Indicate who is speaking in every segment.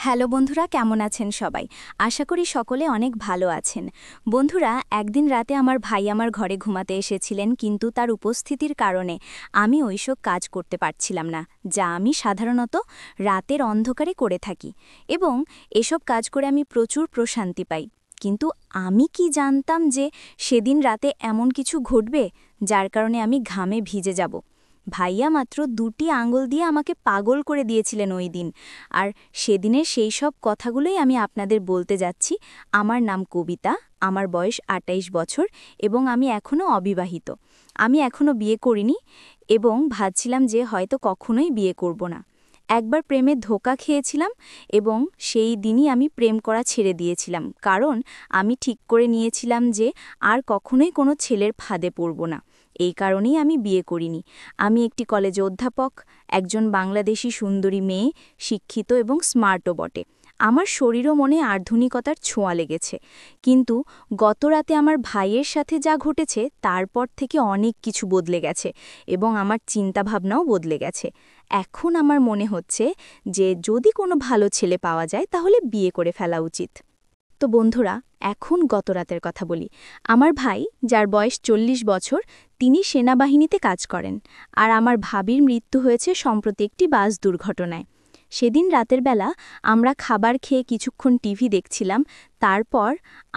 Speaker 1: Hello বন্ধুরা, কেমন আছেন সবাই? আশা করি সকলে অনেক ভালো আছেন। বন্ধুরা, একদিন রাতে আমার ভাই আমার ঘরে ঘুমাতে এসেছিলেন, কিন্তু তার উপস্থিতির কারণে আমি ওইসব কাজ করতে পারছিলাম না, যা আমি সাধারণত রাতের অন্ধকারে করে থাকি, এবং এসব কাজ করে আমি প্রচুর প্রশান্তি পাই। কিন্তু আমি কি জানতাম যে সেদিন রাতে এমন কিছু ঘটবে যার কারণে আমি ঘামে ভিজে যাব। ভাইয়া মাত্র 2টি আঙুল দিয়ে আমাকে পাগল করে দিয়েছিলেন ওই দিন। আর সেদিনের সেই সব কথাগুলোই আমি আপনাদের বলতে যাচ্ছি। আমার নাম কবিতা, আমার বয়স 28 বছর এবং আমি এখনও অবিবাহিত। আমি এখনও বিয়ে করিনি এবং ভাবছিলাম যে হয়তো কখনোই বিয়ে করব না। একবার প্রেমে ধোঁকা খেয়েছিলাম এবং সেই দিনই আমি প্রেম করা ছেড়ে দিয়েছিলাম, কারণ আমি ঠিক করে নিয়েছিলাম যে আর কখনোই কোনো ছেলের ফাঁদে পড়ব না। এই কারণেই আমি বিয়ে করিনি। আমি একটি কলেজে অধ্যাপক, একজন বাংলাদেশি সুন্দরী মেয়ে, শিক্ষিত এবং স্মার্টও বটে। আমার শরীর ও মনে আধুনিকতার ছোঁয়া লেগেছে। কিন্তু গত রাতে আমার ভাইয়ের সাথে যা ঘটেছে তারপর থেকে অনেক কিছু বদলে গেছে এবং আমার চিন্তাভাবনাও বদলে গেছে। এখন আমার মনে হচ্ছে যে যদি কোনো ভালো ছেলে পাওয়া যায় তাহলে বিয়ে করে ফেলা উচিত। তো বন্ধুরা, এখন গত রাতের কথা বলি। আমার ভাই, যার বয়স 40 বছর, তিনি সেনাবাহিনীতে কাজ করেন, আর আমার ভাবির মৃত্যু হয়েছে সম্প্রতি একটি বাস দুর্ঘটনায়। সেদিন রাতের বেলা আমরা খাবার খেয়ে কিছুক্ষণ টিভি দেখছিলাম। তারপর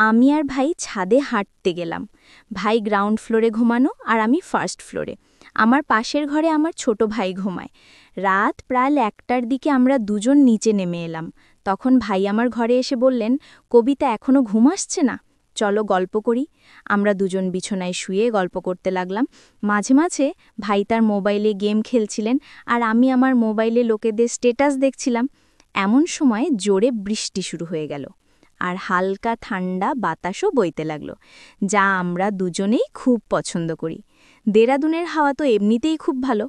Speaker 1: আমি আর ভাই ছাদে হাঁটতে গেলাম। ভাই গ্রাউন্ড ফ্লোরে ঘুমানো আর আমি ফার্স্ট ফ্লোরে। আমার পাশের ঘরে আমার ছোট ভাই ঘুমায়। রাত প্রায় 1টার দিকে আমরা দুজন নিচে নেমে এলাম। তখন ভাই আমার ঘরে এসে বললেন, কবিতা, এখনো ঘুম আসছে না? চলো গল্প করি। আমরা দুজন বিছানায় শুয়ে গল্প করতে লাগলাম। মাঝে মাঝে ভাই তার মোবাইলে গেম খেলছিলেন আর আমি আমার মোবাইলে লোকেদের স্ট্যাটাস দেখছিলাম। এমন সময় জোরে বৃষ্টি শুরু হয়ে গেল আর হালকা ঠান্ডা বাতাসও বইতে লাগলো, যা আমরা দুজনেই খুব পছন্দ করি। দেরাদুনের হাওয়া তো এমনিতেই খুব ভালো।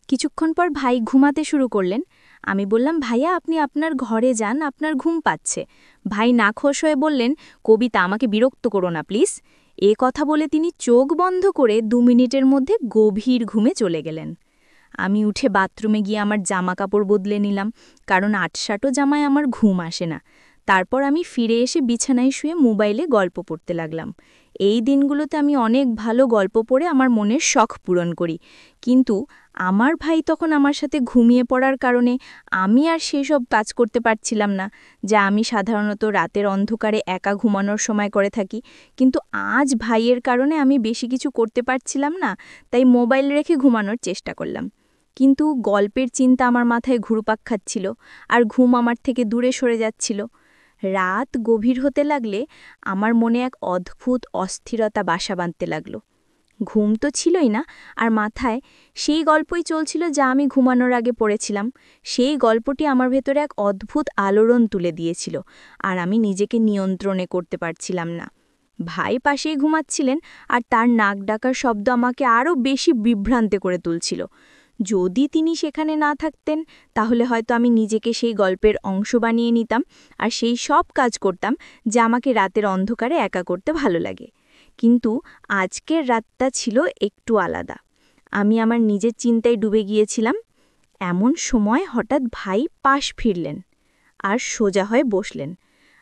Speaker 1: কিছুক্ষণ পর ভাই ঘুমাতে শুরু করলেন। আমি বললাম, ভাইয়া, আপনি আপনার ঘরে যান, আপনার ঘুম পাচ্ছে। ভাই নাখোশ হয়ে বললেন, কবিতা, আমাকে বিরক্ত করো না প্লিজ। এ কথা বলে তিনি চোখ বন্ধ করে 2 মিনিটের মধ্যে গভীর ঘুমে চলে গেলেন। আমি উঠে বাথরুমে গিয়ে আমার জামা কাপড় বদলে নিলাম, কারণ আটসাটো জামায় আমার ঘুম আসে না। তারপর আমি ফিরে এসে বিছানায় শুয়ে মোবাইলে গল্প পড়তে লাগলাম। এই দিনগুলোতে আমি অনেক ভালো গল্প পড়ে আমার মনের শখ পূরণ করি, কিন্তু আমার ভাই তখন আমার সাথে ঘুমিয়ে পড়ার কারণে আমি আর সেই সব কাজ করতে পারছিলাম না, যা আমি সাধারণত রাতের অন্ধকারে একা ঘুমানোর সময় করে থাকি। কিন্তু আজ ভাইয়ের কারণে আমি বেশি কিছু করতে পারছিলাম না, তাই মোবাইল রেখে ঘুমানোর চেষ্টা করলাম। কিন্তু গল্পের চিন্তা আমার মাথায় ঘুরপাক খাচ্ছিল আর ঘুম আমার থেকে দূরে সরে যাচ্ছিল। রাত গভীর হতে লাগলে আমার মনে এক অদ্ভুত অস্থিরতা বাসা বাঁধতে লাগলো। ঘুম তো ছিলই না, আর মাথায় সেই গল্পই চলছিল যা আমি ঘুমানোর আগে পড়েছিলাম। সেই গল্পটি আমার ভেতরে এক অদ্ভুত আলোড়ন তুলে দিয়েছিল, আর আমি নিজেকে নিয়ন্ত্রণে করতে পারছিলাম না। ভাই পাশেই ঘুমাচ্ছিলেন, আর তার নাক ডাকার শব্দ আমাকে আরও বেশি বিভ্রান্তে করে তুলছিল। যদি তিনি সেখানে না থাকতেন, তাহলে হয়তো আমি নিজেকে সেই গল্পের অংশ বানিয়ে নিতাম আর সেই সব কাজ করতাম যা আমাকে রাতের অন্ধকারে একা করতে ভালো লাগে। কিন্তু আজকের রাতটা ছিল একটু আলাদা। আমি আমার নিজের চিন্তায় ডুবে গিয়েছিলাম। এমন সময় হঠাৎ ভাই পাশ ফিরলেন আর সোজা হয়ে বসলেন।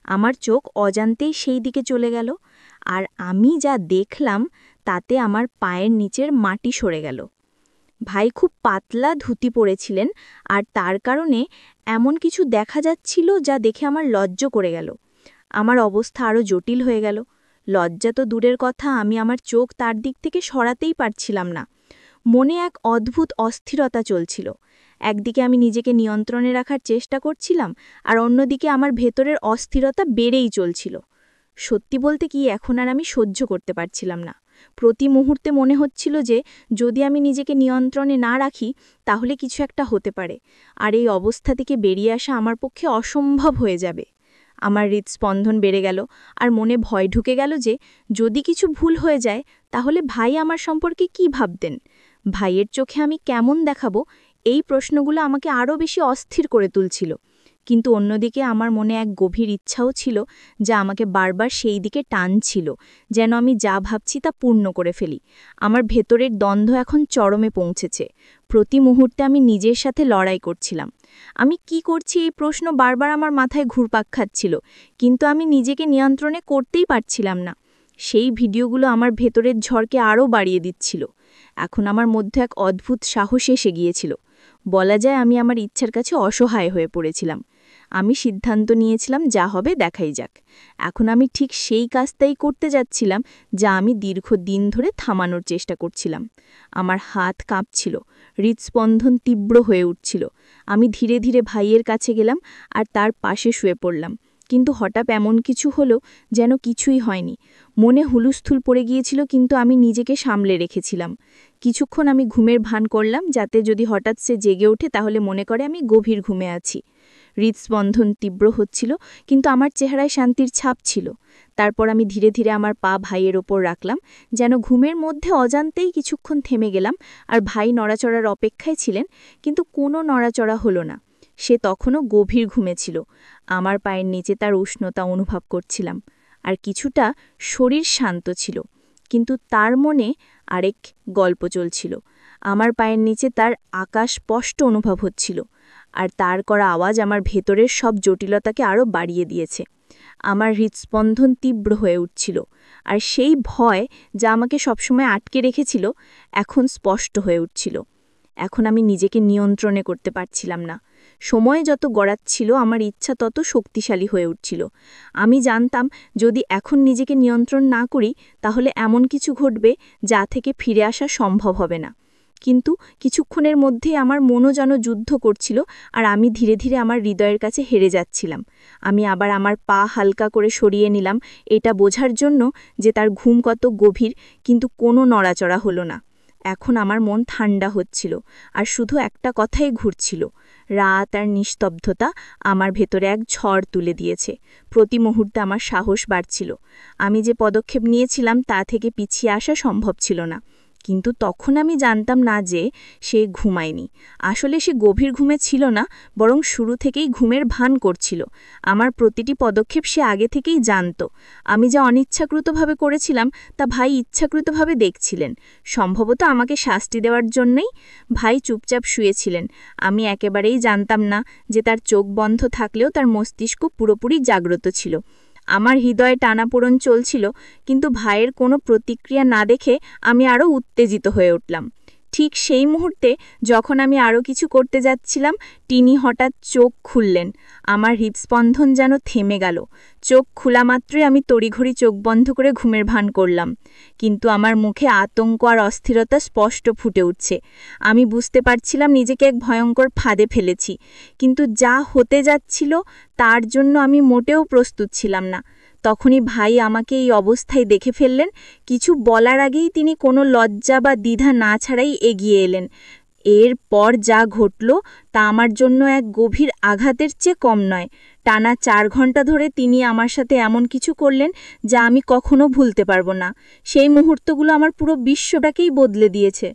Speaker 1: আমার চোখ অজান্তেই সেই দিকে চলে গেল, আর আমি যা দেখলাম তাতে আমার পায়ের নিচের মাটি সরে গেল। ভাই খুব পাতলা ধুতি পরেছিলেন, আর তার কারণে এমন কিছু দেখা যাচ্ছিল যা দেখে আমার লজ্জা করে গেল। আমার অবস্থা আরও জটিল হয়ে গেল। লজ্জা তো দূরের কথা, আমি আমার চোখ তার দিক থেকে সরাতেই পারছিলাম না। মনে এক অদ্ভুত অস্থিরতা চলছিল। একদিকে আমি নিজেকে নিয়ন্ত্রণে রাখার চেষ্টা করছিলাম, আর অন্যদিকে আমার ভেতরের অস্থিরতা বেড়েই চলছিল। সত্যি বলতে কি, এখন আর আমি সহ্য করতে পারছিলাম না। প্রতি মুহূর্তে মনে হচ্ছিল যে যদি আমি নিজেকে নিয়ন্ত্রণে না রাখি তাহলে কিছু একটা হতে পারে, আর এই অবস্থা থেকে বেরিয়ে আসা আমার পক্ষে অসম্ভব হয়ে যাবে। আমার হৃদস্পন্দন বেড়ে গেল, আর মনে ভয় ঢুকে গেল যে যদি কিছু ভুল হয়ে যায় তাহলে ভাই আমার সম্পর্কে কি ভাবতেন, ভাইয়ের চোখে আমি কেমন দেখাবো। এই প্রশ্নগুলো আমাকে আরও বেশি অস্থির করে তুলছিল। কিন্তু অন্যদিকে আমার মনে এক গভীর ইচ্ছাও ছিল যা আমাকে বারবার সেই দিকে টানছিল, যেন আমি যা ভাবছি তা পূর্ণ করে ফেলি। আমার ভেতরের দ্বন্দ্ব এখন চরমে পৌঁছেছে। প্রতি মুহূর্তে আমি নিজের সাথে লড়াই করছিলাম।
Speaker 2: আমি কি করছি এই প্রশ্ন বারবার আমার মাথায় ঘুরপাক খাচ্ছিল, কিন্তু আমি নিজেকে নিয়ন্ত্রণে করতেই পারছিলাম না। সেই ভিডিওগুলো আমার ভেতরের ঝড়কে আরও বাড়িয়ে দিচ্ছিল। এখন আমার মধ্যে এক অদ্ভুত সাহস এসে গিয়েছিল। বলা যায় আমি আমার ইচ্ছার কাছে অসহায় হয়ে পড়েছিলাম। আমি সিদ্ধান্ত নিয়েছিলাম যা হবে দেখাই যাক। এখন আমি ঠিক সেই কাজটাই করতে যাচ্ছিলাম যা আমি দীর্ঘদিন ধরে থামানোর চেষ্টা করছিলাম। আমার হাত কাঁপছিল, হৃদস্পন্দন তীব্র হয়ে উঠছিল। আমি ধীরে ধীরে ভাইয়ের কাছে গেলাম আর তার পাশে শুয়ে পড়লাম। কিন্তু হঠাৎ এমন কিছু হলো যেন কিছুই হয়নি। মনে হুলুস্থুল পড়ে গিয়েছিল, কিন্তু আমি নিজেকে সামলে রেখেছিলাম। কিছুক্ষণ আমি ঘুমের ভান করলাম, যাতে যদি হঠাৎ সে জেগে ওঠে তাহলে মনে করে আমি গভীর ঘুমে আছি। হৃদস্পন্দন তীব্র হচ্ছিল, কিন্তু আমার চেহারায় শান্তির ছাপ ছিল। তারপর আমি ধীরে ধীরে আমার পা ভাইয়ের ওপর রাখলাম, যেন ঘুমের মধ্যে অজান্তেই কিছুক্ষণ থেমে গেলাম। আর ভাই নড়াচড়ার অপেক্ষায় ছিলেন, কিন্তু কোনো নড়াচড়া হলো না। সে তখনও গভীর ঘুমে ছিল। আমার পায়ের নিচে তার উষ্ণতা অনুভব করছিলাম, আর কিছুটা শরীর শান্ত ছিল। কিন্তু তার মনে আরেক গল্প চলছিল। আমার পায়ের নিচে তার আকাশ স্পষ্ট অনুভব হচ্ছিল, আর তার করা আওয়াজ আমার ভেতরের সব জটিলতাকে আরও বাড়িয়ে দিয়েছে। আমার হৃদস্পন্দন তীব্র হয়ে উঠছিল, আর সেই ভয় যা আমাকে সবসময় আটকে রেখেছিল এখন স্পষ্ট হয়ে উঠছিল। এখন আমি নিজেকে নিয়ন্ত্রণে করতে পারছিলাম না। সময় যত গড়াচ্ছিল আমার ইচ্ছা তত শক্তিশালী হয়ে উঠছিল। আমি জানতাম যদি এখন নিজেকে নিয়ন্ত্রণ না করি তাহলে এমন কিছু ঘটবে যা থেকে ফিরে আসা সম্ভব হবে না। কিন্তু কিছুক্ষণের মধ্যেই আমার মনও যেন যুদ্ধ করছিল, আর আমি ধীরে ধীরে আমার হৃদয়ের কাছে হেরে যাচ্ছিলাম। আমি আবার আমার পা হালকা করে সরিয়ে নিলাম, এটা বোঝার জন্য যে তার ঘুম কত গভীর, কিন্তু কোনো নড়াচড়া হলো না। এখন আমার মন ঠান্ডা হচ্ছিল, আর শুধু একটা কথাই ঘুরছিল। রাত আর নিস্তব্ধতা আমার ভেতরে এক ঝড় তুলে দিয়েছে। প্রতি মুহূর্তে আমার সাহস বাড়ছিল। আমি যে পদক্ষেপ নিয়েছিলাম তা থেকে পিছিয়ে আসা সম্ভব ছিল না। কিন্তু তখন আমি জানতাম না যে সে ঘুমায়নি। আসলে সে গভীর ঘুমে ছিল না, বরং শুরু থেকেই ঘুমের ভান করছিল। আমার প্রতিটি পদক্ষেপ সে আগে থেকেই জানত। আমি যা অনিচ্ছাকৃতভাবে করেছিলাম তা ভাই ইচ্ছাকৃতভাবে দেখছিলেন। সম্ভবত আমাকে শাস্তি দেওয়ার জন্যই। ভাই চুপচাপ শুয়েছিলেন। আমি একেবারেই জানতাম না যে তার চোখ বন্ধ থাকলেও তার মস্তিষ্ক পুরোপুরি জাগ্রত ছিল। আমার হৃদয়ে টানাপোড়েন চলছিল, কিন্তু ভাইয়ের কোনো প্রতিক্রিয়া না দেখে আমি আরও উত্তেজিত হয়ে উঠলাম। ঠিক সেই মুহূর্তে যখন আমি আরও কিছু করতে যাচ্ছিলাম, তিনি হঠাৎ চোখ খুললেন। আমার হৃদস্পন্দন যেন থেমে গেল। চোখ খোলা মাত্রই আমি তড়িঘড়ি চোখ বন্ধ করে ঘুমের ভান করলাম, কিন্তু আমার মুখে আতঙ্ক আর অস্থিরতা স্পষ্ট ফুটে উঠছে। আমি বুঝতে পারছিলাম নিজেকে এক ভয়ঙ্কর ফাঁদে ফেলেছি, কিন্তু যা হতে যাচ্ছিল তার জন্য আমি মোটেও প্রস্তুত ছিলাম না। তখনই ভাই আমাকে এই অবস্থায় দেখে ফেললেন। কিছু বলার আগেই তিনি কোনো লজ্জা বা দ্বিধা না ছাড়াই এগিয়ে এলেন। এরপর যা ঘটল তা আমার জন্য এক গভীর আঘাতের চেয়ে কম নয়। টানা 4 ঘন্টা ধরে তিনি আমার সাথে এমন কিছু করলেন যা আমি কখনো ভুলতে পারবো না। সেই মুহূর্তগুলো আমার পুরো বিশ্বটাকেই বদলে দিয়েছে।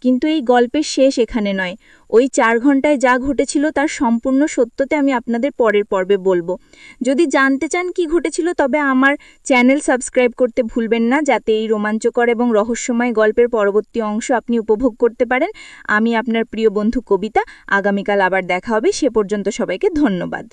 Speaker 2: কিন্তু এই গল্পের শেষ এখানে নয়। ওই 4 ঘন্টায় যা ঘটেছিল তার সম্পূর্ণ সত্যতে আমি আপনাদের পরের পর্বে বলবো। যদি জানতে চান কি ঘটেছিল, তবে আমার চ্যানেল সাবস্ক্রাইব করতে ভুলবেন না, যাতে এই রোমাঞ্চকর এবং রহস্যময় গল্পের পরবর্তী অংশ আপনি উপভোগ করতে পারেন। আমি আপনার প্রিয় বন্ধু কবিতা। আগামীকাল আবার দেখা হবে। সে পর্যন্ত সবাইকে ধন্যবাদ।